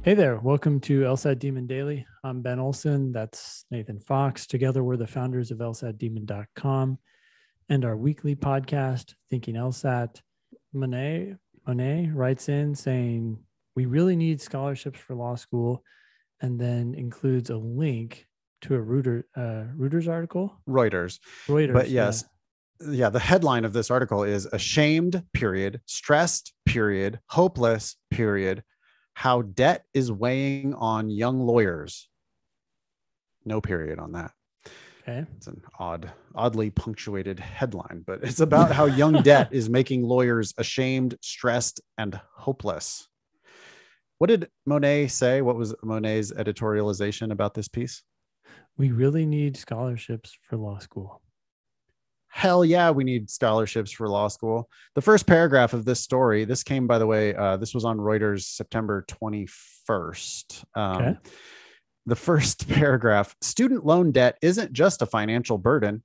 Hey there, welcome to LSAT Demon Daily. I'm Ben Olson. That's Nathan Fox. Together, we're the founders of LSATdemon.com and our weekly podcast, Thinking LSAT. Monet writes in saying, we really need scholarships for law school, and then includes a link to a Reuters article. Reuters. Reuters. But yes, yeah, the headline of this article is ashamed, period, stressed, period, hopeless, period, how debt is weighing on young lawyers. No period on that. Okay. It's an oddly punctuated headline, but it's about how young debt is making lawyers ashamed, stressed, and hopeless. What did Monet say? What was Monet's editorialization about this piece? We really need scholarships for law school. Hell yeah, we need scholarships for law school. The first paragraph of this story, this came, by the way, this was on Reuters September 21st. Okay. The first paragraph, student loan debt isn't just a financial burden.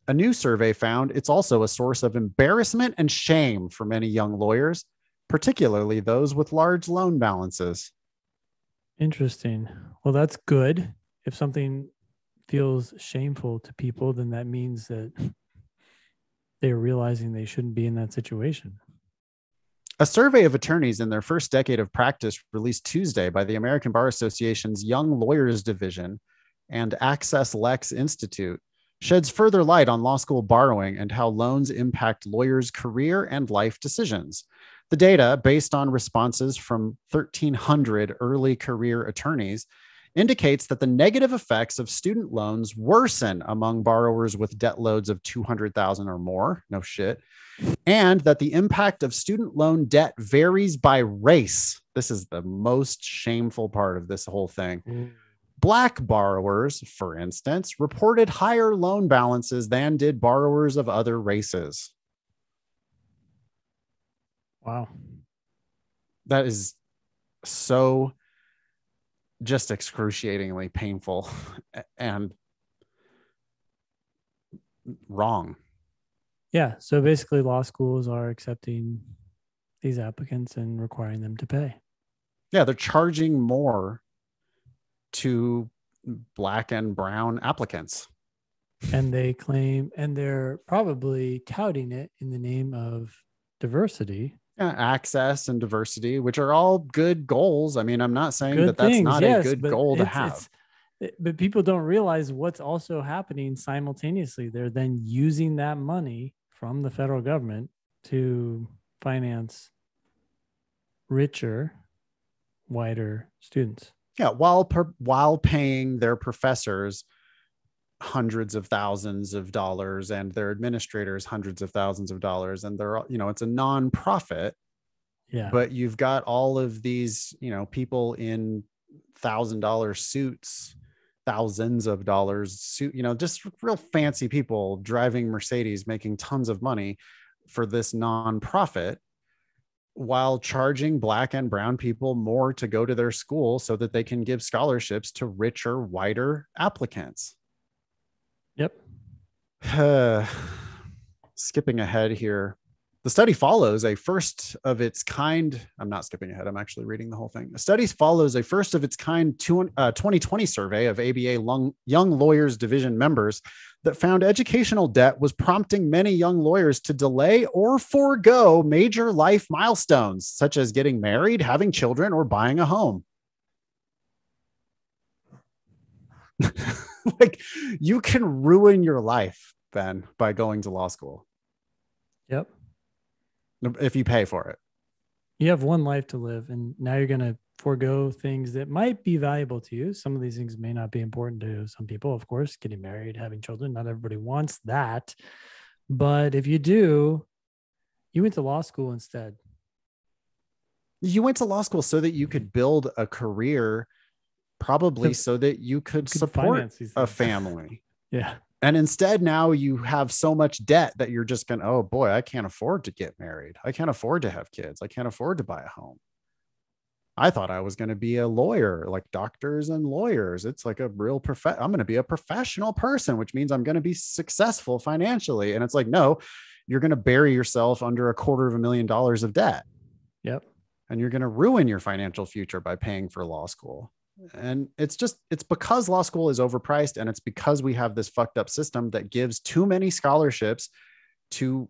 A new survey found it's also a source of embarrassment and shame for many young lawyers, particularly those with large loan balances. Interesting. Well, that's good. If something feels shameful to people, then that means that they're realizing they shouldn't be in that situation. A survey of attorneys in their first decade of practice released Tuesday by the American Bar Association's Young Lawyers Division and Access Lex Institute sheds further light on law school borrowing and how loans impact lawyers' career and life decisions. The data, based on responses from 1,300 early career attorneys, indicates that the negative effects of student loans worsen among borrowers with debt loads of $200,000 or more. No shit. And that the impact of student loan debt varies by race. This is the most shameful part of this whole thing. Black borrowers, for instance, reported higher loan balances than did borrowers of other races. Wow. That is so just excruciatingly painful and wrong. Yeah. So basically, law schools are accepting these applicants and requiring them to pay. Yeah, they're charging more to Black and brown applicants. And they claim, and they're probably touting it in the name of diversity. Yeah, access and diversity, which are all good goals. I mean, I'm not saying Good that that's things, not yes, a good goal to have. But people don't realize what's also happening simultaneously. They're then using that money from the federal government to finance richer, whiter students. Yeah, while paying their professors hundreds of thousands of dollars and their administrators hundreds of thousands of dollars, and they're, it's a nonprofit. Yeah. But you've got all of these, people in $1,000 suits, thousands of dollars suit, just real fancy people driving Mercedes, making tons of money for this nonprofit, while charging Black and brown people more to go to their school so that they can give scholarships to richer, whiter applicants. Yep. Skipping ahead here. The study follows a first of its kind. I'm not skipping ahead. I'm actually reading the whole thing. The study follows a first of its kind 2020 survey of ABA Young Lawyers Division members that found educational debt was prompting many young lawyers to delay or forego major life milestones, such as getting married, having children, or buying a home. Like, you can ruin your life, Ben, by going to law school. Yep. If you pay for it. You have one life to live, and now you're going to forego things that might be valuable to you. Some of these things may not be important to some people, of course, getting married, having children. Not everybody wants that. But if you do, you went to law school instead. You went to law school so that you could build a career, probably so that you could support a family. Yeah. And instead, now you have so much debt that you're just going, oh boy, I can't afford to get married. I can't afford to have kids. I can't afford to buy a home. I thought I was going to be a lawyer, like doctors and lawyers. It's like a real I'm going to be a professional person, which means I'm going to be successful financially. And it's like, no, you're going to bury yourself under $250,000 of debt. Yep. and you're going to ruin your financial future by paying for law school. And it's because law school is overpriced, and it's because we have this fucked up system that gives too many scholarships to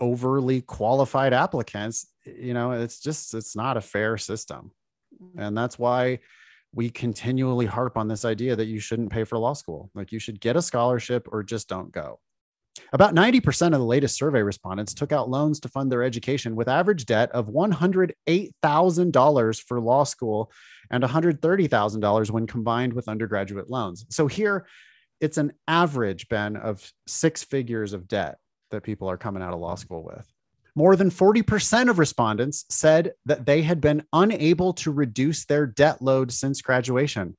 overly qualified applicants. It's not a fair system. And that's why we continually harp on this idea that you shouldn't pay for law school. Like, you should get a scholarship or just don't go. About 90% of the latest survey respondents took out loans to fund their education, with average debt of $108,000 for law school and $130,000 when combined with undergraduate loans. So here it's an average, Ben, of 6 figures of debt that people are coming out of law school with. More than 40% of respondents said that they had been unable to reduce their debt load since graduation,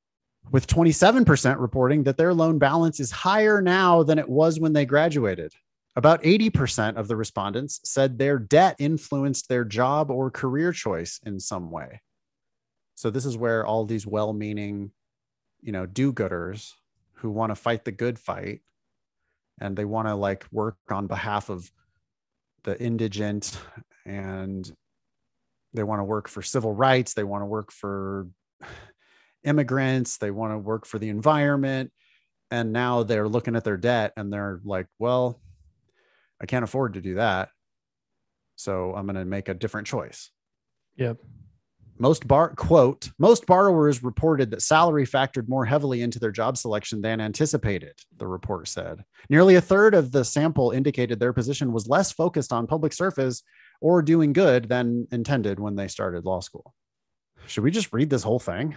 with 27% reporting that their loan balance is higher now than it was when they graduated. About 80% of the respondents said their debt influenced their job or career choice in some way. So this is where all these well-meaning, do-gooders who want to fight the good fight, and they want to like work on behalf of the indigent, and they want to work for civil rights. They want to work for immigrants. They want to work for the environment. And now they're looking at their debt and they're like, well, I can't afford to do that, so I'm going to make a different choice. Yep. Most borrowers reported that salary factored more heavily into their job selection than anticipated, the report said. Nearly a third of the sample indicated their position was less focused on public service or doing good than intended when they started law school. Should we just read this whole thing?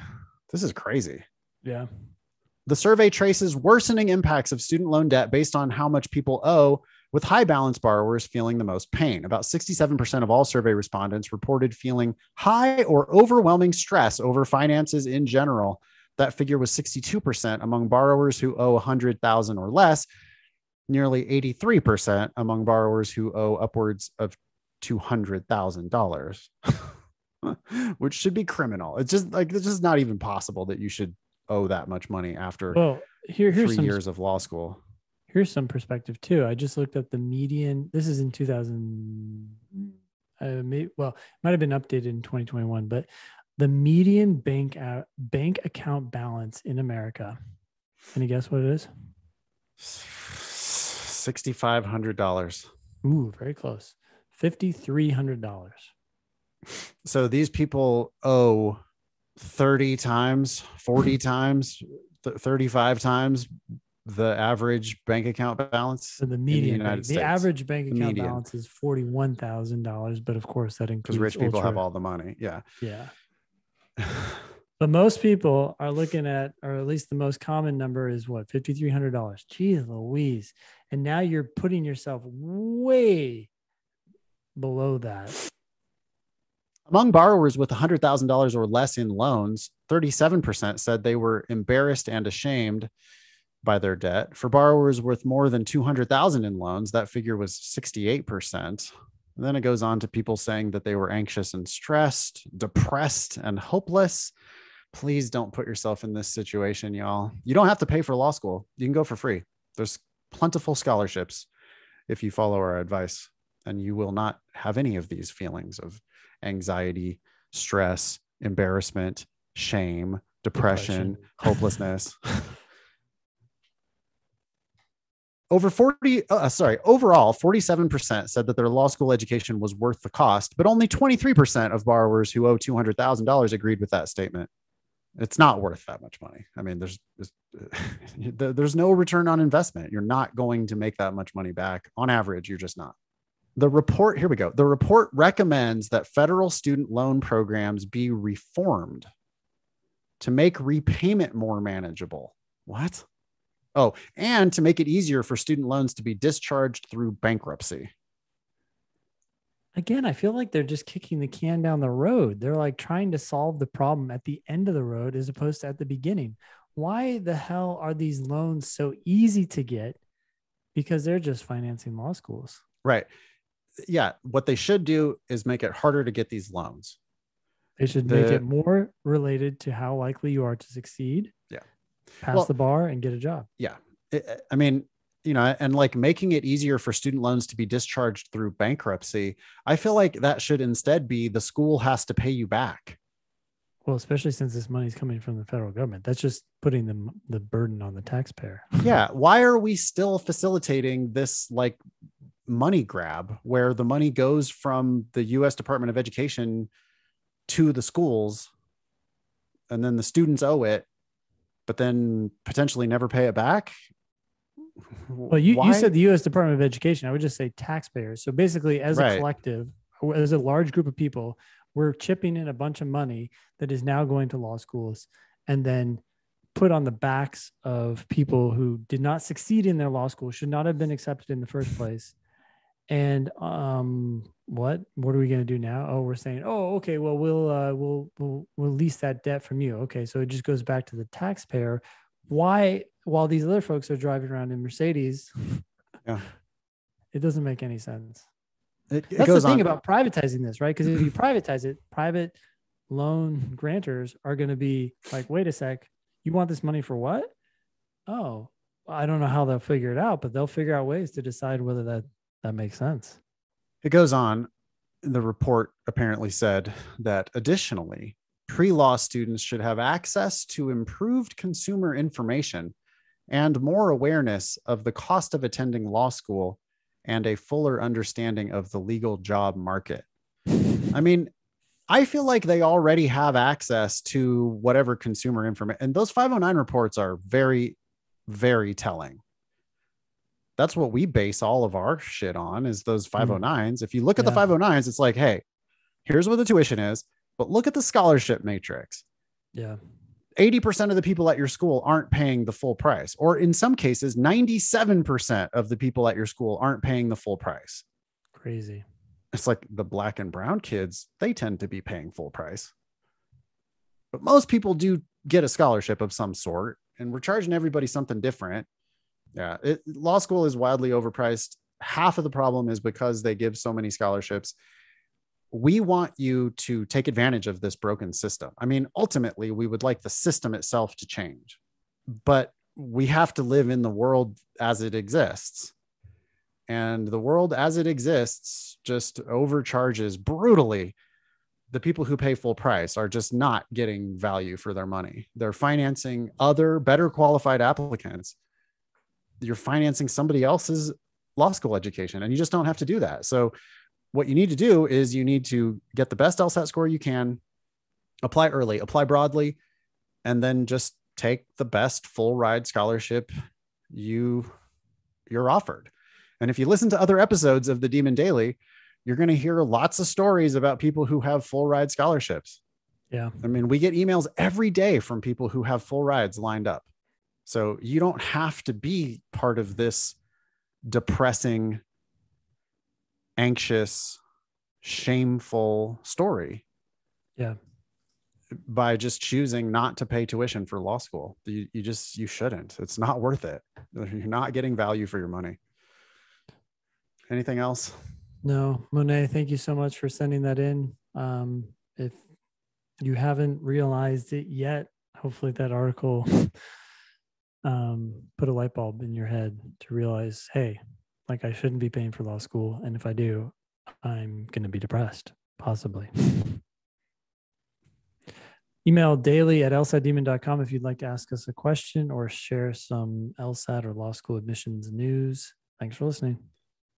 This is crazy. Yeah. The survey traces worsening impacts of student loan debt based on how much people owe, with high balance borrowers feeling the most pain. About 67% of all survey respondents reported feeling high or overwhelming stress over finances in general. That figure was 62% among borrowers who owe $100,000 or less, nearly 83% among borrowers who owe upwards of $200,000, which should be criminal. It's just not even possible that you should owe that much money after here's 3 years of law school. Here's some perspective too. I just looked up the median. This is in 2000. It might have been updated in 2021, but the median bank account balance in America. Can you guess what it is? $6,500. Ooh, very close. $5,300. So these people owe 30 times, 40 times, 35 times the average bank account balance. So the median, the average bank account balance is $41,000, but of course that includes because rich people have all the money. Yeah. Yeah. But most people are looking at, or at least the most common number is what? $5,300. Jeez Louise. And now you're putting yourself way below that. Among borrowers with $100,000 or less in loans, 37% said they were embarrassed and ashamed by their debt. For borrowers with more than $200,000 in loans, that figure was 68%. And then it goes on to people saying that they were anxious and stressed, depressed, and hopeless. Please don't put yourself in this situation, y'all. You don't have to pay for law school. You can go for free. There's plentiful scholarships if you follow our advice, and you will not have any of these feelings of anxiety, stress, embarrassment, shame, depression. Hopelessness. Overall, 47% said that their law school education was worth the cost, but only 23% of borrowers who owe $200,000 agreed with that statement. It's not worth that much money. I mean, there's no return on investment. You're not going to make that much money back. On average, you're just not. The report, here we go. The report recommends that federal student loan programs be reformed to make repayment more manageable. What? Oh, and to make it easier for student loans to be discharged through bankruptcy. Again, I feel like they're just kicking the can down the road. They're like trying to solve the problem at the end of the road as opposed to at the beginning. Why the hell are these loans so easy to get? Because they're just financing law schools. Right. Yeah. What they should do is make it harder to get these loans. They should make it more related to how likely you are to succeed. Yeah. Pass the bar and get a job. Yeah. I mean, and like making it easier for student loans to be discharged through bankruptcy. I feel like that should instead be the school has to pay you back. Well, especially since this money is coming from the federal government. That's just putting the burden on the taxpayer. Yeah. Why are we still facilitating this like money grab where the money goes from the US Department of Education to the schools and then the students owe it, but then potentially never pay it back? Well, you said the U.S. Department of Education. I would just say taxpayers. So basically, as a collective, as a large group of people, we're chipping in a bunch of money that is now going to law schools and then put on the backs of people who did not succeed in their law school, should not have been accepted in the first place. And what are we going to do now? Oh, we're saying, oh, okay, well, we'll release that debt from you. Okay, so it just goes back to the taxpayer. Why, while these other folks are driving around in Mercedes, yeah, it doesn't make any sense. That's the thing about privatizing this, right? Because if you privatize it, private loan grantors are going to be like, wait a sec, you want this money for what? Oh, I don't know how they'll figure it out, but they'll figure out ways to decide whether that makes sense. It goes on. The report apparently said that additionally, pre-law students should have access to improved consumer information and more awareness of the cost of attending law school and a fuller understanding of the legal job market. I mean, I feel like they already have access to whatever consumer information, and those 509 reports are very, very telling. That's what we base all of our shit on, is those 509s. If you look at the 509s, it's like, hey, here's what the tuition is, but look at the scholarship matrix. Yeah. 80% of the people at your school aren't paying the full price. Or in some cases, 97% of the people at your school aren't paying the full price. Crazy. It's like the black and brown kids, they tend to be paying full price. But most people do get a scholarship of some sort, and we're charging everybody something different. Yeah, law school is wildly overpriced. Half of the problem is because they give so many scholarships. We want you to take advantage of this broken system. I mean, ultimately, we would like the system itself to change, but we have to live in the world as it exists. And the world as it exists just overcharges brutally. The people who pay full price are just not getting value for their money. They're financing other better qualified applicants. You're financing somebody else's law school education, and you just don't have to do that. So what you need to do is you need to get the best LSAT score you can, apply early, apply broadly, and then just take the best full ride scholarship you're offered. And if you listen to other episodes of the Demon Daily, you're going to hear lots of stories about people who have full ride scholarships. Yeah. I mean, we get emails every day from people who have full rides lined up. So you don't have to be part of this depressing, anxious, shameful story. Yeah. By just choosing not to pay tuition for law school. You shouldn't. It's not worth it. You're not getting value for your money. Anything else? No, Monet, thank you so much for sending that in. If you haven't realized it yet, hopefully that article put a light bulb in your head to realize, hey, like I shouldn't be paying for law school. And if I do, I'm going to be depressed, possibly. Email daily@lsatdemon.com if you'd like to ask us a question or share some LSAT or law school admissions news. Thanks for listening.